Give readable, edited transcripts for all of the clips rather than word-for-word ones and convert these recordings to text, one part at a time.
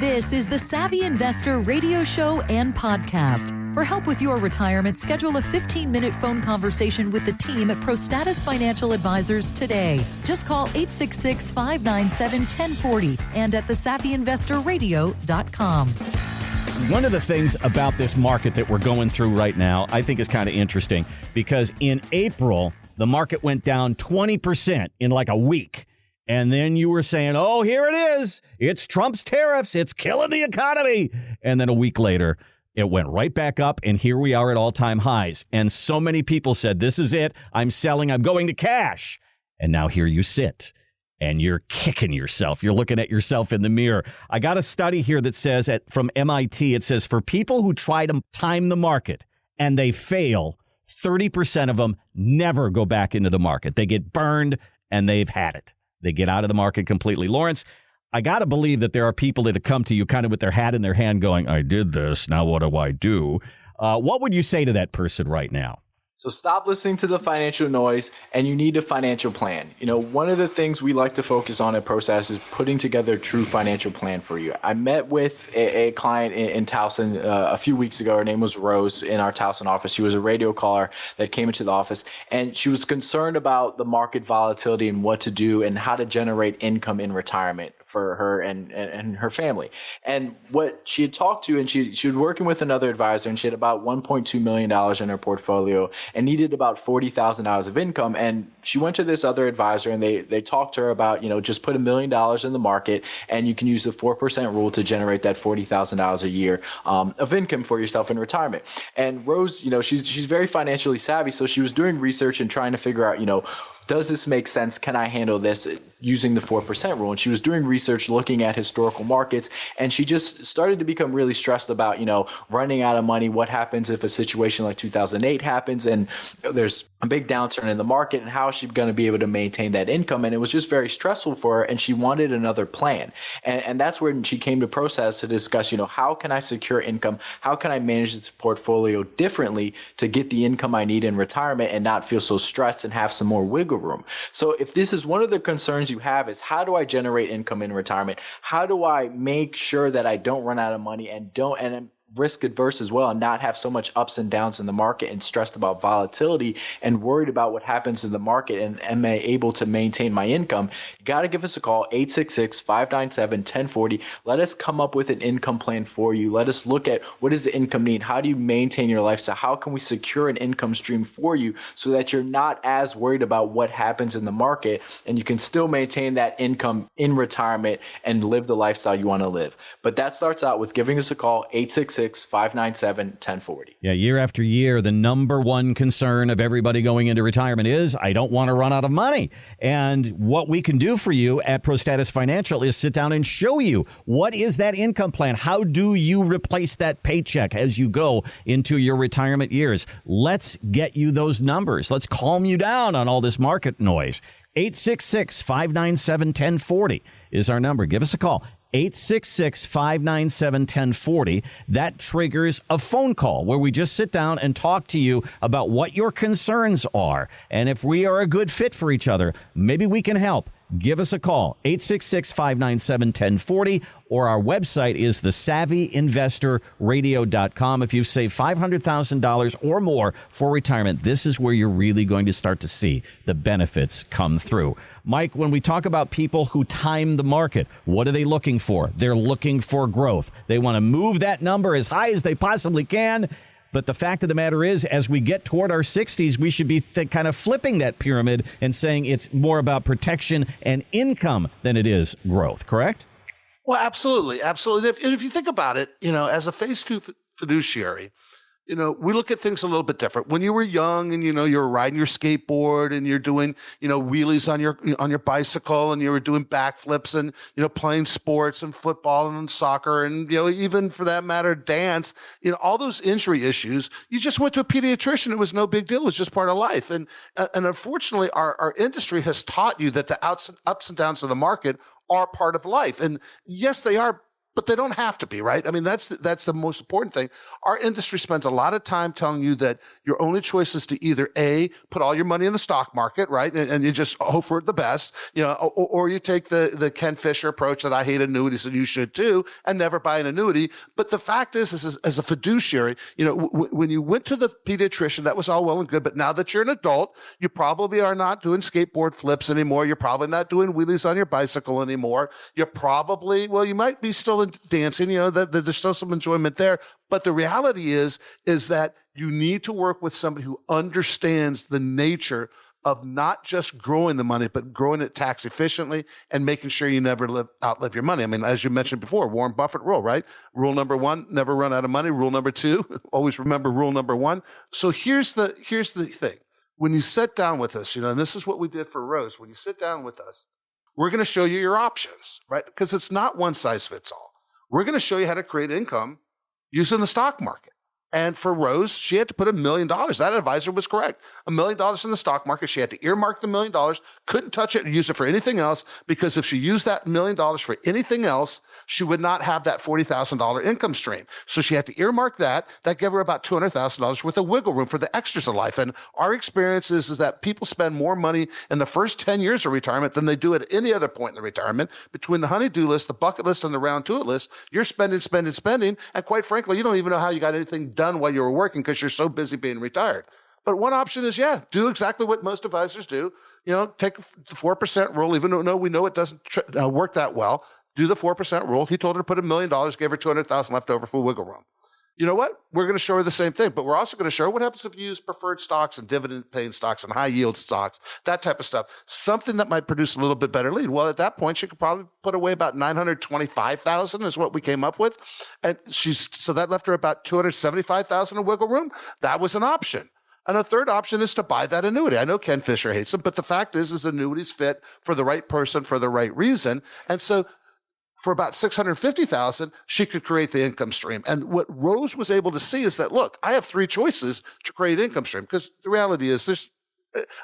This is the Savvy Investor radio show and podcast. For help with your retirement, schedule a 15-minute phone conversation with the team at ProStatus Financial Advisors today. Just call 866-597-1040 and at thesavvyinvestorradio.com. One of the things about this market that we're going through right now, I think is kind of interesting because in April, the market went down 20% in like a week. And then you were saying, oh, here it is. It's Trump's tariffs. It's killing the economy. And then a week later, it went right back up. And here we are at all-time highs. And so many people said, this is it. I'm selling. I'm going to cash. And now here you sit. And you're kicking yourself. You're looking at yourself in the mirror. I got a study here that says from MIT, it says for people who try to time the market and they fail, 30% of them never go back into the market. They get burned and they've had it. They get out of the market completely. Lawrence, I got to believe that there are people that have come to you kind of with their hat in their hand going, I did this. Now what do I do? What would you say to that person right now? So stop listening to the financial noise, and you need a financial plan. You know, one of the things we like to focus on at ProStatus is putting together a true financial plan for you. I met with a client in Towson a few weeks ago. Her name was Rose in our Towson office. She was a radio caller that came into the office, and she was concerned about the market volatility and what to do and how to generate income in retirement for her and her family. And what she had talked to, and she was working with another advisor, and she had about $1.2 million in her portfolio and needed about $40,000 of income. And she went to this other advisor and they talked to her about, you know, just put $1 million in the market and you can use the 4% rule to generate that $40,000 a year of income for yourself in retirement. And Rose, you know, she's very financially savvy. So she was doing research and trying to figure out, you know, does this make sense? Can I handle this using the 4% rule? And she was doing research, looking at historical markets, and she just started to become really stressed about, you know, running out of money. What happens if a situation like 2008 happens and there's a big downturn in the market, and how is she going to be able to maintain that income? And it was just very stressful for her, and she wanted another plan. And that's when she came to ProStatus to discuss, you know, how can I secure income? How can I manage this portfolio differently to get the income I need in retirement and not feel so stressed and have some more wiggle room? So if this is one of the concerns you have, is how do I generate income in retirement? How do I make sure that I don't run out of money and I'm risk adverse as well and not have so much ups and downs in the market and stressed about volatility and worried about what happens in the market, and am I able to maintain my income? You got to give us a call, 866-597-1040. Let us come up with an income plan for you. Let us look at what is the income need? How do you maintain your lifestyle? How can we secure an income stream for you so that you're not as worried about what happens in the market and you can still maintain that income in retirement and live the lifestyle you want to live? But that starts out with giving us a call, 866-597-1040. Yeah, year after year, the number one concern of everybody going into retirement is, I don't want to run out of money. And what we can do for you at ProStatus Financial is sit down and show you what is that income plan. How do you replace that paycheck as you go into your retirement years? Let's get you those numbers. Let's calm you down on all this market noise. 866-597-1040 is our number. Give us a call. 866-597-1040. That triggers a phone call where we just sit down and talk to you about what your concerns are. And if we are a good fit for each other, maybe we can help. Give us a call, 866-597-1040, or our website is thesavvyinvestorradio.com. If you've saved $500,000 or more for retirement, this is where you're really going to start to see the benefits come through. Mike, when we talk about people who time the market, what are they looking for? They're looking for growth. They want to move that number as high as they possibly can. But the fact of the matter is, as we get toward our 60s, we should be kind of flipping that pyramid and saying it's more about protection and income than it is growth, correct? Well, absolutely. Absolutely. If you think about it, you know, as a phase two fiduciary, you know, we look at things a little bit different. When you were young and, you know, you were riding your skateboard and you're doing, you know, wheelies on your bicycle and you were doing backflips and, you know, playing sports and football and soccer and, you know, even for that matter, dance, you know, all those injury issues, you just went to a pediatrician. It was no big deal. It was just part of life. And unfortunately, our industry has taught you that the ups and downs of the market are part of life. And yes, they are but they don't have to be, right? I mean, that's the most important thing. Our industry spends a lot of time telling you that your only choice is to either A, put all your money in the stock market, right? And you just hope for the best, or you take the Ken Fisher approach that I hate annuities and you should too, and never buy an annuity. But the fact is as a fiduciary, when you went to the pediatrician, that was all well and good. But now that you're an adult, you probably are not doing skateboard flips anymore. You're probably not doing wheelies on your bicycle anymore. You're probably, you might be still in dancing, that there's still some enjoyment there. But the reality is that you need to work with somebody who understands the nature of not just growing the money, but growing it tax efficiently and making sure you never outlive your money. I mean, as you mentioned before, Warren Buffett rule, right? Rule number 1, never run out of money. Rule number 2, always remember rule number 1. So here's the thing. When you sit down with us, and this is what we did for Rose. When you sit down with us, we're going to show you your options, right? Because it's not one size fits all. We're going to show you how to create income using the stock market. And for Rose, she had to put $1 million. That advisor was correct. $1 million in the stock market. She had to earmark the $1 million, couldn't touch it and use it for anything else, because if she used that $1 million for anything else, she would not have that $40,000 income stream. So she had to earmark that. That gave her about $200,000 worth of wiggle room for the extras of life. And our experience is that people spend more money in the first 10 years of retirement than they do at any other point in the retirement. Between the honey-do list, the bucket list, and the round to it list, you're spending. And quite frankly, you don't even know how you got anything done while you were working because you're so busy being retired. But one option is, do exactly what most advisors do. Take the 4% rule, even though we know it doesn't work that well. Do the 4% rule. He told her to put $1 million, gave her $200,000 left over for wiggle room. You know what? We're going to show her the same thing, but we're also going to show her what happens if you use preferred stocks and dividend-paying stocks and high-yield stocks, that type of stuff. Something that might produce a little bit better lead. Well, at that point, she could probably put away about $925,000 is what we came up with, and so that left her about $275,000 of wiggle room. That was an option. And a third option is to buy that annuity. I know Ken Fisher hates them, but the fact is annuities fit for the right person for the right reason, and so for about $650,000, she could create the income stream. And what Rose was able to see is that, look, I have 3 choices to create income stream, because the reality is there's,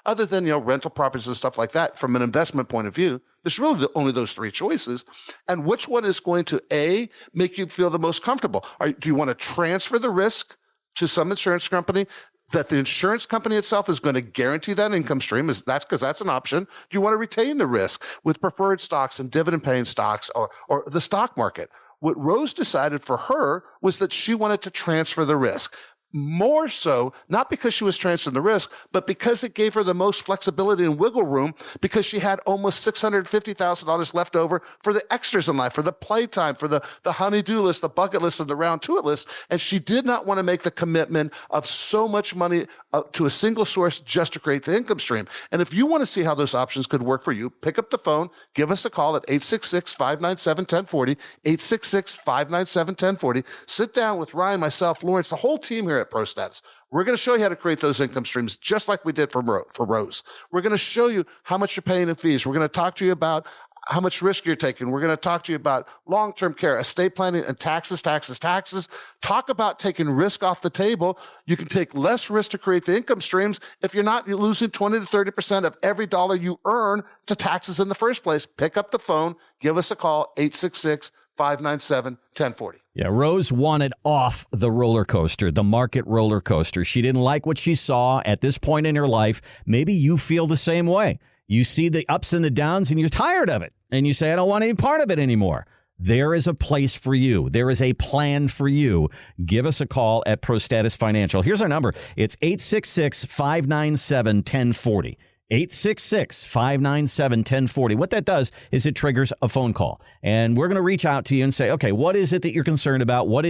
other than, rental properties and stuff like that, from an investment point of view, there's really only those 3 choices. And which one is going to, A, make you feel the most comfortable? Do you want to transfer the risk to some insurance company that the insurance company itself is going to guarantee that income stream? That's because that's an option. Do you want to retain the risk with preferred stocks and dividend-paying stocks or the stock market? What Rose decided for her was that she wanted to transfer the risk. More so, not because she was transferring the risk, but because it gave her the most flexibility and wiggle room, because she had almost $650,000 left over for the extras in life, for the playtime, for the honey-do list, the bucket list, and the round to it list. And she did not want to make the commitment of so much money to a single source just to create the income stream. And if you want to see how those options could work for you, pick up the phone, give us a call at 866-597-1040, 866-597-1040. Sit down with Ryan, myself, Lawrence, the whole team here at ProStats. We're going to show you how to create those income streams just like we did for Rose. We're going to show you how much you're paying in fees. We're going to talk to you about how much risk you're taking. We're going to talk to you about long-term care, estate planning, and taxes. Talk about taking risk off the table. You can take less risk to create the income streams if you're not losing 20 to 30% of every dollar you earn to taxes in the first place. Pick up the phone. Give us a call, 866-597-1040. Yeah, Rose wanted off the roller coaster, the market roller coaster. She didn't like what she saw at this point in her life. Maybe you feel the same way. You see the ups and the downs and you're tired of it. And you say, I don't want any part of it anymore. There is a place for you. There is a plan for you. Give us a call at ProStatus Financial. Here's our number. It's 866-597-1040. 866-597-1040. What that does is it triggers a phone call. And we're going to reach out to you and say, okay, what is it that you're concerned about? What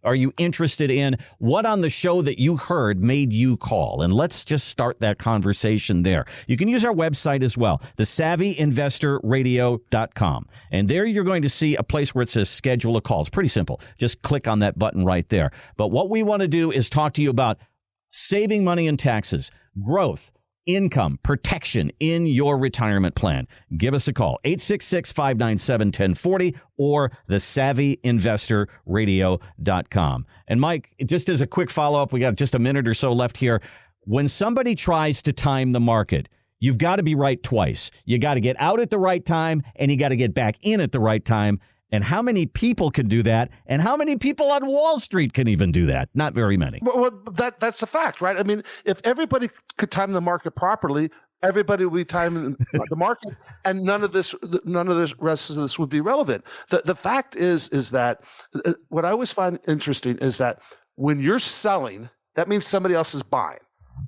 are you interested in? What on the show that you heard made you call? And let's just start that conversation there. You can use our website as well, thesavvyinvestorradio.com. And there you're going to see a place where it says schedule a call. It's pretty simple. Just click on that button right there. But what we want to do is talk to you about saving money in taxes, growth, income, protection in your retirement plan. Give us a call, 866-597-1040 or thesavvyinvestorradio.com. And Mike, just as a quick follow-up, we got just a minute or so left here. When somebody tries to time the market, you've got to be right twice. You got to get out at the right time and you got to get back in at the right time. And how many people can do that? And how many people on Wall Street can even do that? Not very many. Well, that's the fact, right? I mean, if everybody could time the market properly, everybody would be timing the market, and none of this rest of this would be relevant. The fact is that what I always find interesting is that when you're selling, that means somebody else is buying.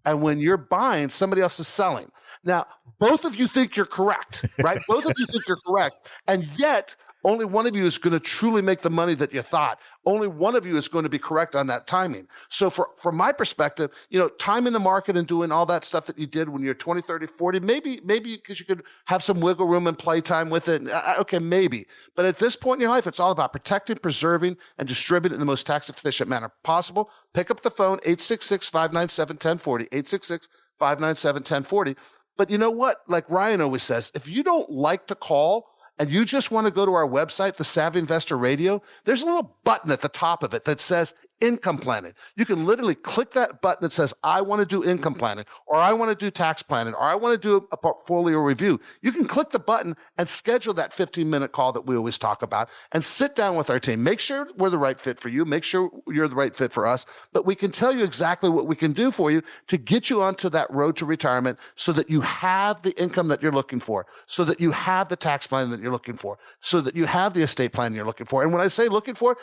And when you're buying, somebody else is selling. Now, both of you think you're correct, right? Both of you think you're correct. And yet, only one of you is going to truly make the money that you thought. Only one of you is going to be correct on that timing. So from my perspective, timing the market and doing all that stuff that you did when you're 20, 30, 40, maybe because you could have some wiggle room and playtime with it. Okay, maybe. But at this point in your life, it's all about protecting, preserving, and distributing in the most tax-efficient manner possible. Pick up the phone, 866-597-1040, 866-597-1040. But you know what? Like Ryan always says, if you don't like to call, and you just want to go to our website, the Savvy Investor Radio, there's a little button at the top of it that says income planning. You can literally click that button that says, I want to do income planning, or I want to do tax planning, or I want to do a portfolio review. You can click the button and schedule that 15-minute call that we always talk about and sit down with our team. Make sure we're the right fit for you. Make sure you're the right fit for us. But we can tell you exactly what we can do for you to get you onto that road to retirement so that you have the income that you're looking for, so that you have the tax plan that you're looking for, so that you have the estate plan you're looking for. And when I say looking for,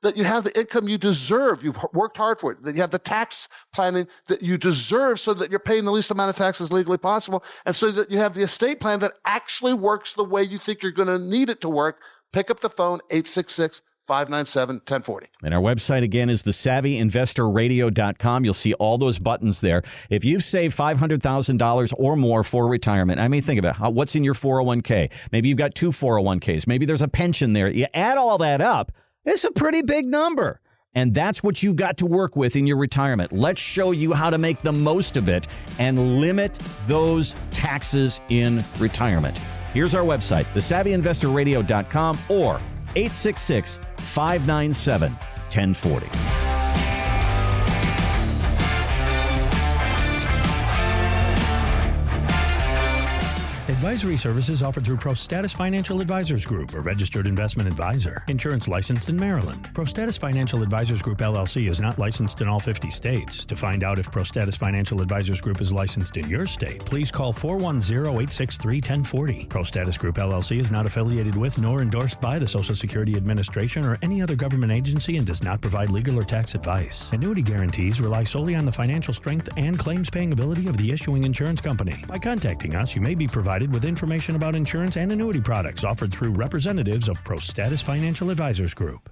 that you have the income you deserve. You've worked hard for it. That you have the tax planning that you deserve so that you're paying the least amount of taxes legally possible. And so that you have the estate plan that actually works the way you think you're going to need it to work. Pick up the phone, 866-597-1040. And our website, again, is thesavvyinvestorradio.com. You'll see all those buttons there. If you've saved $500,000 or more for retirement, I mean, think about what's in your 401k. Maybe you've got 2 401ks. Maybe there's a pension there. You add all that up, it's a pretty big number. And that's what you've got to work with in your retirement. Let's show you how to make the most of it and limit those taxes in retirement. Here's our website, thesavvyinvestorradio.com or 866-597-1040. Advisory services offered through ProStatus Financial Advisors Group, a registered investment advisor. Insurance licensed in Maryland. ProStatus Financial Advisors Group, LLC is not licensed in all 50 states. To find out if ProStatus Financial Advisors Group is licensed in your state, please call 410-863-1040. ProStatus Group, LLC is not affiliated with nor endorsed by the Social Security Administration or any other government agency and does not provide legal or tax advice. Annuity guarantees rely solely on the financial strength and claims-paying ability of the issuing insurance company. By contacting us, you may be provided with information about insurance and annuity products offered through representatives of ProStatus Financial Advisors Group.